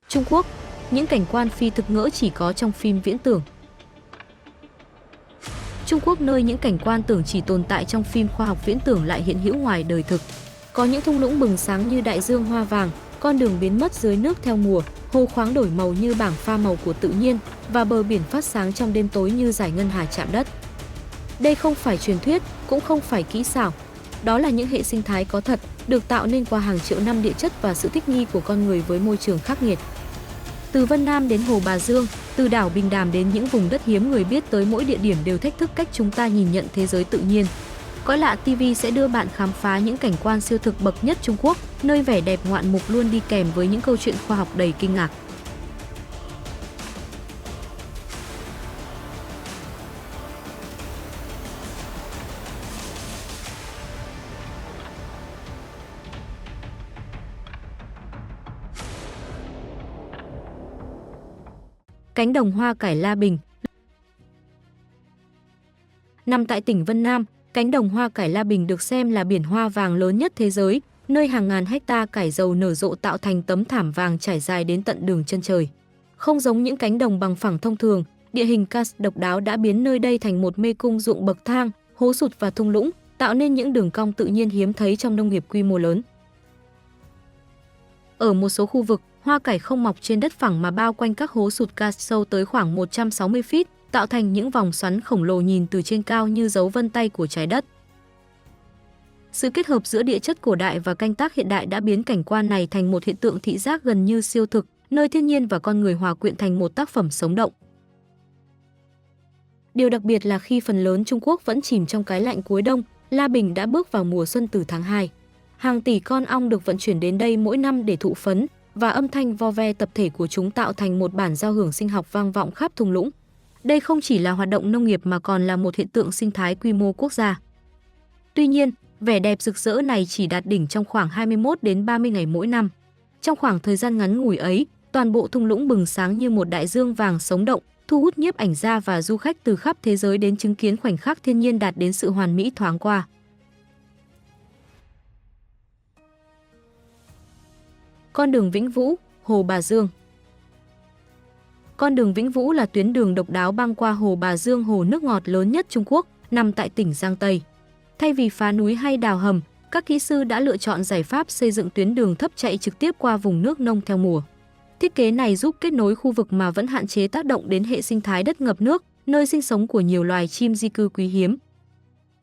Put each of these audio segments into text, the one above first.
Trung Quốc, những cảnh quan phi thực ngỡ chỉ có trong phim viễn tưởng. Trung Quốc, nơi những cảnh quan tưởng chỉ tồn tại trong phim khoa học viễn tưởng lại hiện hữu ngoài đời thực. Có những thung lũng bừng sáng như đại dương hoa vàng, con đường biến mất dưới nước theo mùa, hồ khoáng đổi màu như bảng pha màu của tự nhiên và bờ biển phát sáng trong đêm tối như dải ngân hà chạm đất. Đây không phải truyền thuyết, cũng không phải kỹ xảo. Đó là những hệ sinh thái có thật, được tạo nên qua hàng triệu năm địa chất và sự thích nghi của con người với môi trường khắc nghiệt. Từ Vân Nam đến Hồ Bà Dương, từ đảo Bình Đàm đến những vùng đất hiếm người biết tới, mỗi địa điểm đều thách thức cách chúng ta nhìn nhận thế giới tự nhiên. Cõi Lạ TV sẽ đưa bạn khám phá những cảnh quan siêu thực bậc nhất Trung Quốc, nơi vẻ đẹp ngoạn mục luôn đi kèm với những câu chuyện khoa học đầy kinh ngạc. Cánh đồng hoa cải La Bình. Nằm tại tỉnh Vân Nam, cánh đồng hoa cải La Bình được xem là biển hoa vàng lớn nhất thế giới, nơi hàng ngàn hecta cải dầu nở rộ tạo thành tấm thảm vàng trải dài đến tận đường chân trời. Không giống những cánh đồng bằng phẳng thông thường, địa hình karst độc đáo đã biến nơi đây thành một mê cung ruộng bậc thang, hố sụt và thung lũng, tạo nên những đường cong tự nhiên hiếm thấy trong nông nghiệp quy mô lớn. Ở một số khu vực, hoa cải không mọc trên đất phẳng mà bao quanh các hố sụt karst sâu tới khoảng 160 feet, tạo thành những vòng xoắn khổng lồ nhìn từ trên cao như dấu vân tay của trái đất. Sự kết hợp giữa địa chất cổ đại và canh tác hiện đại đã biến cảnh quan này thành một hiện tượng thị giác gần như siêu thực, nơi thiên nhiên và con người hòa quyện thành một tác phẩm sống động. Điều đặc biệt là khi phần lớn Trung Quốc vẫn chìm trong cái lạnh cuối đông, La Bình đã bước vào mùa xuân từ tháng 2. Hàng tỷ con ong được vận chuyển đến đây mỗi năm để thụ phấn, và âm thanh vo ve tập thể của chúng tạo thành một bản giao hưởng sinh học vang vọng khắp thung lũng. Đây không chỉ là hoạt động nông nghiệp mà còn là một hiện tượng sinh thái quy mô quốc gia. Tuy nhiên, vẻ đẹp rực rỡ này chỉ đạt đỉnh trong khoảng 21 đến 30 ngày mỗi năm. Trong khoảng thời gian ngắn ngủi ấy, toàn bộ thung lũng bừng sáng như một đại dương vàng sống động, thu hút nhiếp ảnh gia và du khách từ khắp thế giới đến chứng kiến khoảnh khắc thiên nhiên đạt đến sự hoàn mỹ thoáng qua. Con đường Vĩnh Vũ, Hồ Bà Dương. Con đường Vĩnh Vũ là tuyến đường độc đáo băng qua Hồ Bà Dương, hồ nước ngọt lớn nhất Trung Quốc, nằm tại tỉnh Giang Tây. Thay vì phá núi hay đào hầm, các kỹ sư đã lựa chọn giải pháp xây dựng tuyến đường thấp chạy trực tiếp qua vùng nước nông theo mùa. Thiết kế này giúp kết nối khu vực mà vẫn hạn chế tác động đến hệ sinh thái đất ngập nước, nơi sinh sống của nhiều loài chim di cư quý hiếm.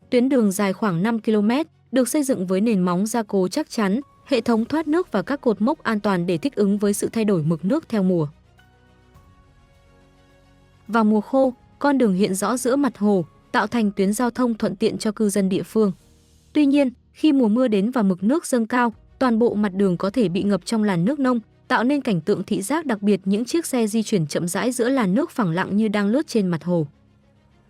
Tuyến đường dài khoảng 5 km, được xây dựng với nền móng gia cố chắc chắn, hệ thống thoát nước và các cột mốc an toàn để thích ứng với sự thay đổi mực nước theo mùa. Vào mùa khô, con đường hiện rõ giữa mặt hồ, tạo thành tuyến giao thông thuận tiện cho cư dân địa phương. Tuy nhiên, khi mùa mưa đến và mực nước dâng cao, toàn bộ mặt đường có thể bị ngập trong làn nước nông, tạo nên cảnh tượng thị giác đặc biệt, những chiếc xe di chuyển chậm rãi giữa làn nước phẳng lặng như đang lướt trên mặt hồ.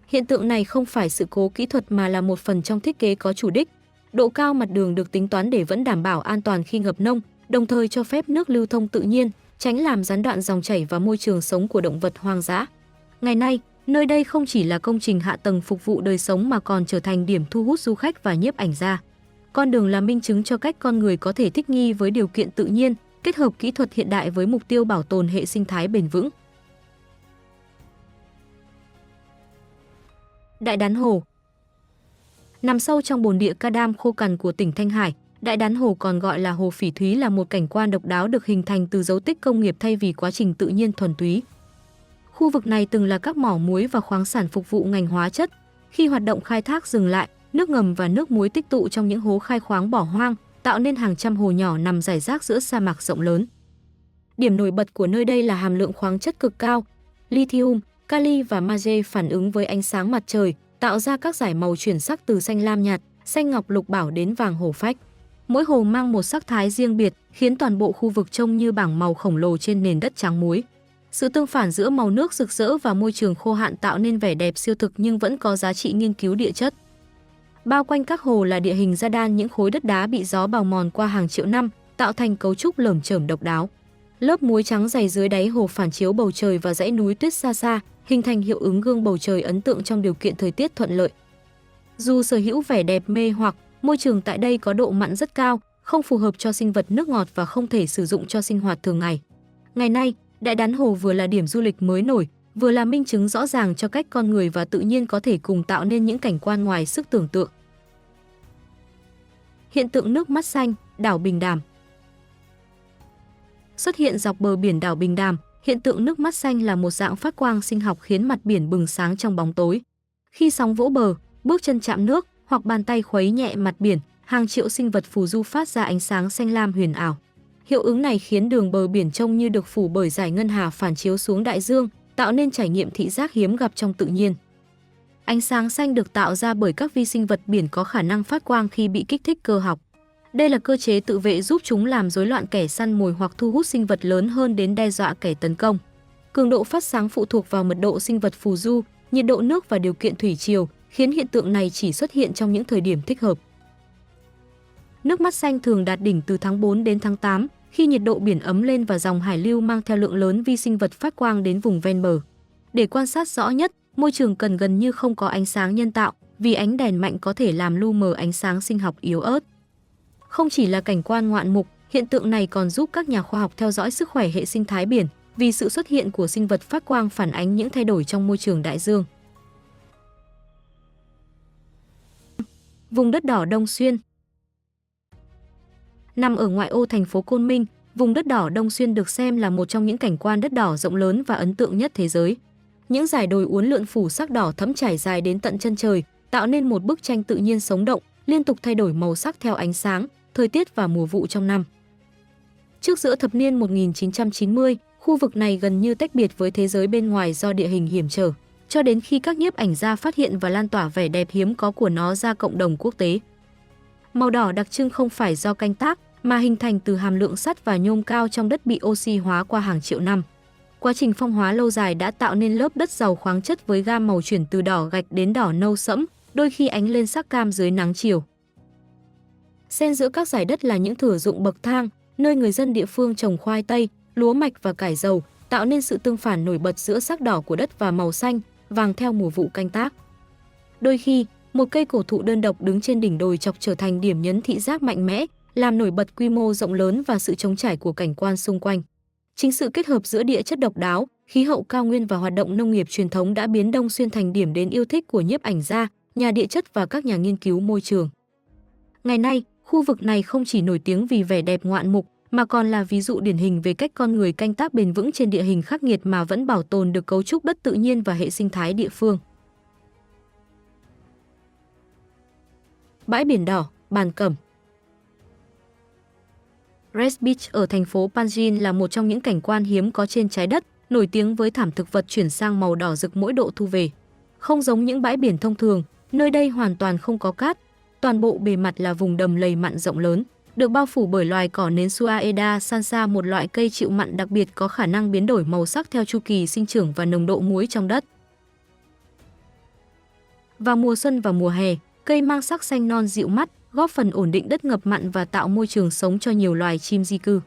Hiện tượng này không phải sự cố kỹ thuật mà là một phần trong thiết kế có chủ đích. Độ cao mặt đường được tính toán để vẫn đảm bảo an toàn khi ngập nông, đồng thời cho phép nước lưu thông tự nhiên, tránh làm gián đoạn dòng chảy và môi trường sống của động vật hoang dã. Ngày nay, nơi đây không chỉ là công trình hạ tầng phục vụ đời sống mà còn trở thành điểm thu hút du khách và nhiếp ảnh gia. Con đường là minh chứng cho cách con người có thể thích nghi với điều kiện tự nhiên, kết hợp kỹ thuật hiện đại với mục tiêu bảo tồn hệ sinh thái bền vững. Đại Đán Hồ. Nằm sâu trong bồn địa Ca Đam khô cằn của tỉnh Thanh Hải, Đại Đán Hồ còn gọi là Hồ Phỉ Thúy là một cảnh quan độc đáo được hình thành từ dấu tích công nghiệp thay vì quá trình tự nhiên thuần túy. Khu vực này từng là các mỏ muối và khoáng sản phục vụ ngành hóa chất. Khi hoạt động khai thác dừng lại, nước ngầm và nước muối tích tụ trong những hố khai khoáng bỏ hoang, tạo nên hàng trăm hồ nhỏ nằm rải rác giữa sa mạc rộng lớn. Điểm nổi bật của nơi đây là hàm lượng khoáng chất cực cao, lithium, kali và magie phản ứng với ánh sáng mặt trời, tạo ra các dải màu chuyển sắc từ xanh lam nhạt, xanh ngọc lục bảo đến vàng hổ phách. Mỗi hồ mang một sắc thái riêng biệt, khiến toàn bộ khu vực trông như bảng màu khổng lồ trên nền đất trắng muối. Sự tương phản giữa màu nước rực rỡ và môi trường khô hạn tạo nên vẻ đẹp siêu thực nhưng vẫn có giá trị nghiên cứu địa chất. Bao quanh các hồ là địa hình sa đan, những khối đất đá bị gió bào mòn qua hàng triệu năm, tạo thành cấu trúc lởm chởm độc đáo. Lớp muối trắng dày dưới đáy hồ phản chiếu bầu trời và dãy núi tuyết xa xa, hình thành hiệu ứng gương bầu trời ấn tượng trong điều kiện thời tiết thuận lợi. Dù sở hữu vẻ đẹp mê hoặc, môi trường tại đây có độ mặn rất cao, không phù hợp cho sinh vật nước ngọt và không thể sử dụng cho sinh hoạt thường ngày. Ngày nay, Đại Đán Hồ vừa là điểm du lịch mới nổi, vừa là minh chứng rõ ràng cho cách con người và tự nhiên có thể cùng tạo nên những cảnh quan ngoài sức tưởng tượng. Hiện tượng nước mắt xanh, đảo Bình Đàm. Xuất hiện dọc bờ biển đảo Bình Đàm, hiện tượng nước mắt xanh là một dạng phát quang sinh học khiến mặt biển bừng sáng trong bóng tối. Khi sóng vỗ bờ, bước chân chạm nước hoặc bàn tay khuấy nhẹ mặt biển, hàng triệu sinh vật phù du phát ra ánh sáng xanh lam huyền ảo. Hiệu ứng này khiến đường bờ biển trông như được phủ bởi dải ngân hà phản chiếu xuống đại dương, tạo nên trải nghiệm thị giác hiếm gặp trong tự nhiên. Ánh sáng xanh được tạo ra bởi các vi sinh vật biển có khả năng phát quang khi bị kích thích cơ học. Đây là cơ chế tự vệ giúp chúng làm rối loạn kẻ săn mồi hoặc thu hút sinh vật lớn hơn đến đe dọa kẻ tấn công. Cường độ phát sáng phụ thuộc vào mật độ sinh vật phù du, nhiệt độ nước và điều kiện thủy triều, khiến hiện tượng này chỉ xuất hiện trong những thời điểm thích hợp. Nước mắt xanh thường đạt đỉnh từ tháng 4 đến tháng 8, khi nhiệt độ biển ấm lên và dòng hải lưu mang theo lượng lớn vi sinh vật phát quang đến vùng ven bờ. Để quan sát rõ nhất, môi trường cần gần như không có ánh sáng nhân tạo, vì ánh đèn mạnh có thể làm lu mờ ánh sáng sinh học yếu ớt. Không chỉ là cảnh quan ngoạn mục, hiện tượng này còn giúp các nhà khoa học theo dõi sức khỏe hệ sinh thái biển, vì sự xuất hiện của sinh vật phát quang phản ánh những thay đổi trong môi trường đại dương. Vùng đất đỏ Đông Xuyên. Nằm ở ngoại ô thành phố Côn Minh, vùng đất đỏ Đông Xuyên được xem là một trong những cảnh quan đất đỏ rộng lớn và ấn tượng nhất thế giới. Những dải đồi uốn lượn phủ sắc đỏ thẫm trải dài đến tận chân trời, tạo nên một bức tranh tự nhiên sống động, liên tục thay đổi màu sắc theo ánh sáng, thời tiết và mùa vụ trong năm. Trước giữa thập niên 1990, khu vực này gần như tách biệt với thế giới bên ngoài do địa hình hiểm trở, cho đến khi các nhiếp ảnh gia phát hiện và lan tỏa vẻ đẹp hiếm có của nó ra cộng đồng quốc tế. Màu đỏ đặc trưng không phải do canh tác, mà hình thành từ hàm lượng sắt và nhôm cao trong đất bị oxy hóa qua hàng triệu năm. Quá trình phong hóa lâu dài đã tạo nên lớp đất giàu khoáng chất với gam màu chuyển từ đỏ gạch đến đỏ nâu sẫm, đôi khi ánh lên sắc cam dưới nắng chiều. Xen giữa các dải đất là những thửa ruộng bậc thang, nơi người dân địa phương trồng khoai tây, lúa mạch và cải dầu, tạo nên sự tương phản nổi bật giữa sắc đỏ của đất và màu xanh, vàng theo mùa vụ canh tác. Đôi khi, một cây cổ thụ đơn độc đứng trên đỉnh đồi chọc trở thành điểm nhấn thị giác mạnh mẽ, làm nổi bật quy mô rộng lớn và sự trống trải của cảnh quan xung quanh. Chính sự kết hợp giữa địa chất độc đáo, khí hậu cao nguyên và hoạt động nông nghiệp truyền thống đã biến Đông Xuyên thành điểm đến yêu thích của nhiếp ảnh gia, nhà địa chất và các nhà nghiên cứu môi trường. Ngày nay, khu vực này không chỉ nổi tiếng vì vẻ đẹp ngoạn mục, mà còn là ví dụ điển hình về cách con người canh tác bền vững trên địa hình khắc nghiệt mà vẫn bảo tồn được cấu trúc đất tự nhiên và hệ sinh thái địa phương. Bãi biển đỏ, Bàn Cẩm. Red Beach ở thành phố Panjin là một trong những cảnh quan hiếm có trên trái đất, nổi tiếng với thảm thực vật chuyển sang màu đỏ rực mỗi độ thu về. Không giống những bãi biển thông thường, nơi đây hoàn toàn không có cát, toàn bộ bề mặt là vùng đầm lầy mặn rộng lớn, được bao phủ bởi loài cỏ nến Suaeda sansa, một loại cây chịu mặn đặc biệt có khả năng biến đổi màu sắc theo chu kỳ sinh trưởng và nồng độ muối trong đất. Vào mùa xuân và mùa hè, cây mang sắc xanh non dịu mắt, góp phần ổn định đất ngập mặn và tạo môi trường sống cho nhiều loài chim di cư.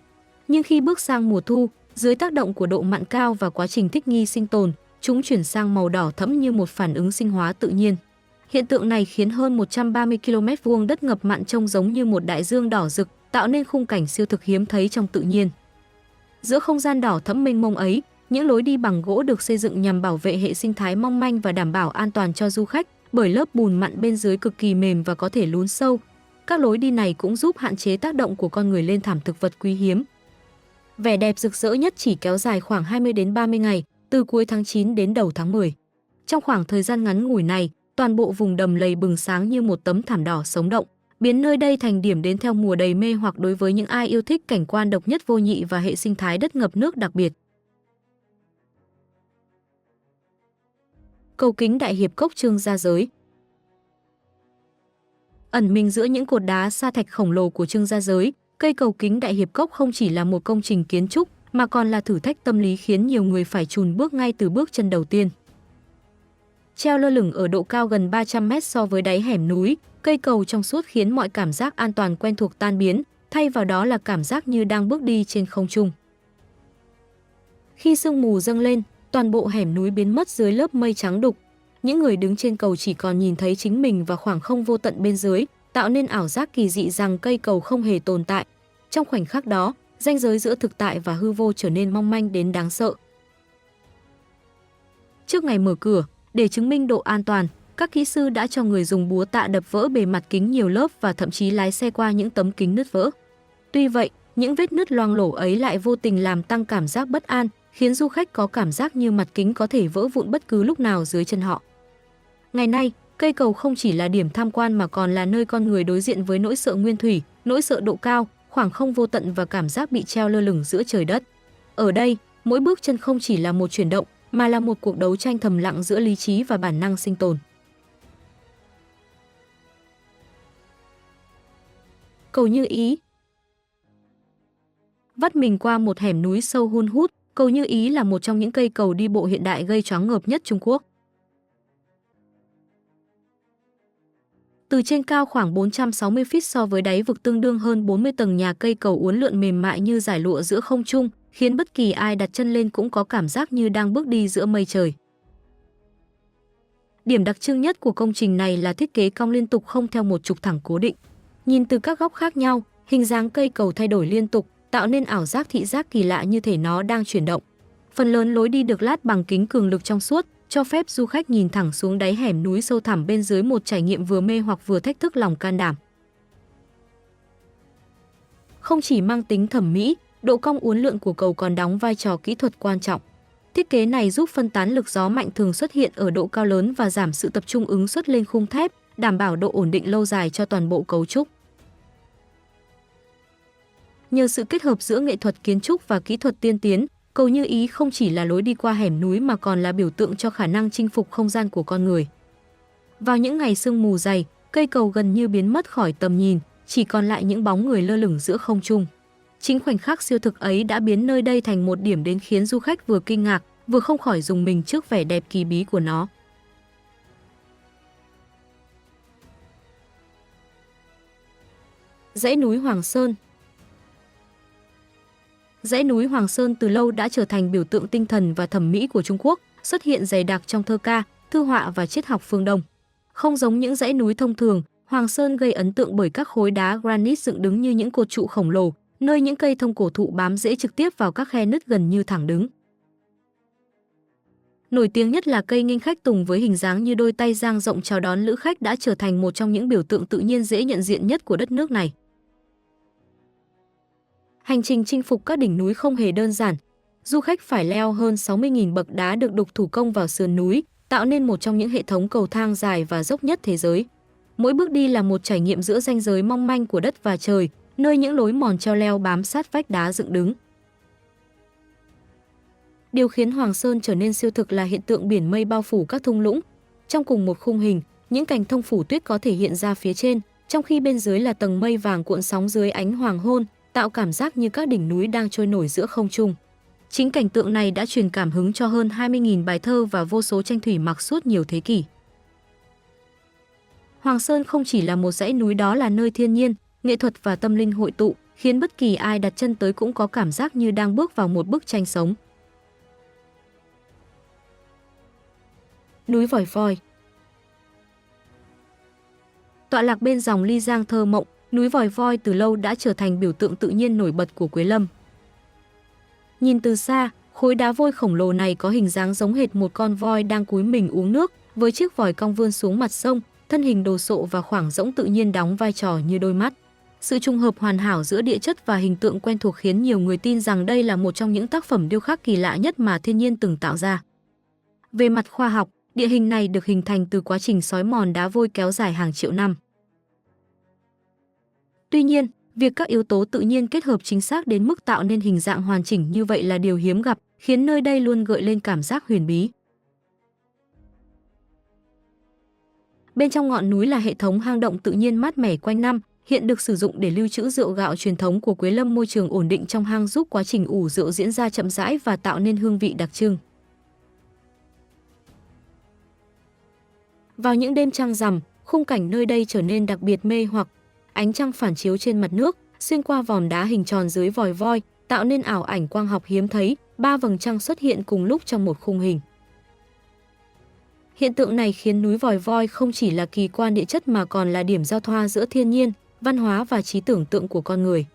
Nhưng khi bước sang mùa thu, dưới tác động của độ mặn cao và quá trình thích nghi sinh tồn, chúng chuyển sang màu đỏ thẫm như một phản ứng sinh hóa tự nhiên. Hiện tượng này khiến hơn 130 km² đất ngập mặn trông giống như một đại dương đỏ rực, tạo nên khung cảnh siêu thực hiếm thấy trong tự nhiên. Giữa không gian đỏ thẫm mênh mông ấy, những lối đi bằng gỗ được xây dựng nhằm bảo vệ hệ sinh thái mong manh và đảm bảo an toàn cho du khách, bởi lớp bùn mặn bên dưới cực kỳ mềm và có thể lún sâu. Các lối đi này cũng giúp hạn chế tác động của con người lên thảm thực vật quý hiếm. Vẻ đẹp rực rỡ nhất chỉ kéo dài khoảng 20 đến 30 ngày, từ cuối tháng 9 đến đầu tháng 10. Trong khoảng thời gian ngắn ngủi này, toàn bộ vùng đầm lầy bừng sáng như một tấm thảm đỏ sống động, biến nơi đây thành điểm đến theo mùa đầy mê hoặc đối với những ai yêu thích cảnh quan độc nhất vô nhị và hệ sinh thái đất ngập nước đặc biệt. Cầu kính Đại Hiệp Cốc Trương Gia Giới. Ẩn mình giữa những cột đá sa thạch khổng lồ của Trương Gia Giới, cây cầu kính Đại Hiệp Cốc không chỉ là một công trình kiến trúc mà còn là thử thách tâm lý khiến nhiều người phải chùn bước ngay từ bước chân đầu tiên. Treo lơ lửng ở độ cao gần 300 mét so với đáy hẻm núi, cây cầu trong suốt khiến mọi cảm giác an toàn quen thuộc tan biến, thay vào đó là cảm giác như đang bước đi trên không trung. Khi sương mù dâng lên, toàn bộ hẻm núi biến mất dưới lớp mây trắng đục. Những người đứng trên cầu chỉ còn nhìn thấy chính mình và khoảng không vô tận bên dưới, tạo nên ảo giác kỳ dị rằng cây cầu không hề tồn tại. Trong khoảnh khắc đó, Ranh giới giữa thực tại và hư vô trở nên mong manh đến đáng sợ. Trước ngày mở cửa, để chứng minh độ an toàn, các kỹ sư đã cho người dùng búa tạ đập vỡ bề mặt kính nhiều lớp và thậm chí lái xe qua những tấm kính nứt vỡ. Tuy vậy, những vết nứt loang lổ ấy lại vô tình làm tăng cảm giác bất an, khiến du khách có cảm giác như mặt kính có thể vỡ vụn bất cứ lúc nào dưới chân họ. Ngày nay, cây cầu không chỉ là điểm tham quan mà còn là nơi con người đối diện với nỗi sợ nguyên thủy, nỗi sợ độ cao, khoảng không vô tận và cảm giác bị treo lơ lửng giữa trời đất. Ở đây, mỗi bước chân không chỉ là một chuyển động, mà là một cuộc đấu tranh thầm lặng giữa lý trí và bản năng sinh tồn. Cầu Như Ý. Vắt mình qua một hẻm núi sâu hun hút, cầu Như Ý là một trong những cây cầu đi bộ hiện đại gây choáng ngợp nhất Trung Quốc. Từ trên cao khoảng 460 feet so với đáy vực tương đương hơn 40 tầng nhà, cây cầu uốn lượn mềm mại như dải lụa giữa không trung, khiến bất kỳ ai đặt chân lên cũng có cảm giác như đang bước đi giữa mây trời. Điểm đặc trưng nhất của công trình này là thiết kế cong liên tục không theo một trục thẳng cố định. Nhìn từ các góc khác nhau, hình dáng cây cầu thay đổi liên tục, tạo nên ảo giác thị giác kỳ lạ như thể nó đang chuyển động. Phần lớn lối đi được lát bằng kính cường lực trong suốt, cho phép du khách nhìn thẳng xuống đáy hẻm núi sâu thẳm bên dưới, một trải nghiệm vừa mê hoặc vừa thách thức lòng can đảm. Không chỉ mang tính thẩm mỹ, độ cong uốn lượn của cầu còn đóng vai trò kỹ thuật quan trọng. Thiết kế này giúp phân tán lực gió mạnh thường xuất hiện ở độ cao lớn và giảm sự tập trung ứng suất lên khung thép, đảm bảo độ ổn định lâu dài cho toàn bộ cấu trúc. Nhờ sự kết hợp giữa nghệ thuật kiến trúc và kỹ thuật tiên tiến, cầu Như Ý không chỉ là lối đi qua hẻm núi mà còn là biểu tượng cho khả năng chinh phục không gian của con người. Vào những ngày sương mù dày, cây cầu gần như biến mất khỏi tầm nhìn, chỉ còn lại những bóng người lơ lửng giữa không trung. Chính khoảnh khắc siêu thực ấy đã biến nơi đây thành một điểm đến khiến du khách vừa kinh ngạc, vừa không khỏi rùng mình trước vẻ đẹp kỳ bí của nó. Dãy núi Hoàng Sơn. Dãy núi Hoàng Sơn từ lâu đã trở thành biểu tượng tinh thần và thẩm mỹ của Trung Quốc, xuất hiện dày đặc trong thơ ca, thư họa và triết học phương Đông. Không giống những dãy núi thông thường, Hoàng Sơn gây ấn tượng bởi các khối đá granite dựng đứng như những cột trụ khổng lồ, nơi những cây thông cổ thụ bám rễ trực tiếp vào các khe nứt gần như thẳng đứng. Nổi tiếng nhất là cây nghênh khách tùng với hình dáng như đôi tay dang rộng chào đón lữ khách, đã trở thành một trong những biểu tượng tự nhiên dễ nhận diện nhất của đất nước này. Hành trình chinh phục các đỉnh núi không hề đơn giản. Du khách phải leo hơn 60.000 bậc đá được đục thủ công vào sườn núi, tạo nên một trong những hệ thống cầu thang dài và dốc nhất thế giới. Mỗi bước đi là một trải nghiệm giữa ranh giới mong manh của đất và trời, nơi những lối mòn treo leo bám sát vách đá dựng đứng. Điều khiến Hoàng Sơn trở nên siêu thực là hiện tượng biển mây bao phủ các thung lũng. Trong cùng một khung hình, những cành thông phủ tuyết có thể hiện ra phía trên, trong khi bên dưới là tầng mây vàng cuộn sóng dưới ánh hoàng hôn, tạo cảm giác như các đỉnh núi đang trôi nổi giữa không trung. Chính cảnh tượng này đã truyền cảm hứng cho hơn 20.000 bài thơ và vô số tranh thủy mặc suốt nhiều thế kỷ. Hoàng Sơn không chỉ là một dãy núi, đó là nơi thiên nhiên, nghệ thuật và tâm linh hội tụ, khiến bất kỳ ai đặt chân tới cũng có cảm giác như đang bước vào một bức tranh sống. Núi Vòi Voi. Tọa lạc bên dòng Ly Giang thơ mộng, núi Vòi Voi từ lâu đã trở thành biểu tượng tự nhiên nổi bật của Quế Lâm. Nhìn từ xa, khối đá vôi khổng lồ này có hình dáng giống hệt một con voi đang cúi mình uống nước, với chiếc vòi cong vươn xuống mặt sông, thân hình đồ sộ và khoảng rỗng tự nhiên đóng vai trò như đôi mắt. Sự trùng hợp hoàn hảo giữa địa chất và hình tượng quen thuộc khiến nhiều người tin rằng đây là một trong những tác phẩm điêu khắc kỳ lạ nhất mà thiên nhiên từng tạo ra. Về mặt khoa học, địa hình này được hình thành từ quá trình xói mòn đá vôi kéo dài hàng triệu năm. Tuy nhiên, việc các yếu tố tự nhiên kết hợp chính xác đến mức tạo nên hình dạng hoàn chỉnh như vậy là điều hiếm gặp, khiến nơi đây luôn gợi lên cảm giác huyền bí. Bên trong ngọn núi là hệ thống hang động tự nhiên mát mẻ quanh năm, hiện được sử dụng để lưu trữ rượu gạo truyền thống của Quế Lâm. Môi trường ổn định trong hang giúp quá trình ủ rượu diễn ra chậm rãi và tạo nên hương vị đặc trưng. Vào những đêm trăng rằm, khung cảnh nơi đây trở nên đặc biệt mê hoặc. Ánh trăng phản chiếu trên mặt nước, xuyên qua vòm đá hình tròn dưới vòi voi, tạo nên ảo ảnh quang học hiếm thấy, 3 vầng trăng xuất hiện cùng lúc trong một khung hình. Hiện tượng này khiến núi Vòi Voi không chỉ là kỳ quan địa chất mà còn là điểm giao thoa giữa thiên nhiên, văn hóa và trí tưởng tượng của con người.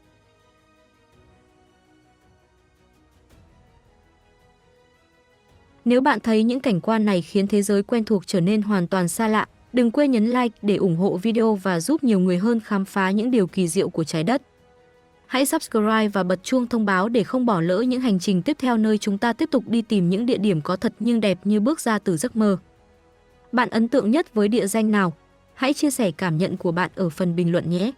Nếu bạn thấy những cảnh quan này khiến thế giới quen thuộc trở nên hoàn toàn xa lạ, đừng quên nhấn like để ủng hộ video và giúp nhiều người hơn khám phá những điều kỳ diệu của trái đất. Hãy subscribe và bật chuông thông báo để không bỏ lỡ những hành trình tiếp theo nơi chúng ta tiếp tục đi tìm những địa điểm có thật nhưng đẹp như bước ra từ giấc mơ. Bạn ấn tượng nhất với địa danh nào? Hãy chia sẻ cảm nhận của bạn ở phần bình luận nhé!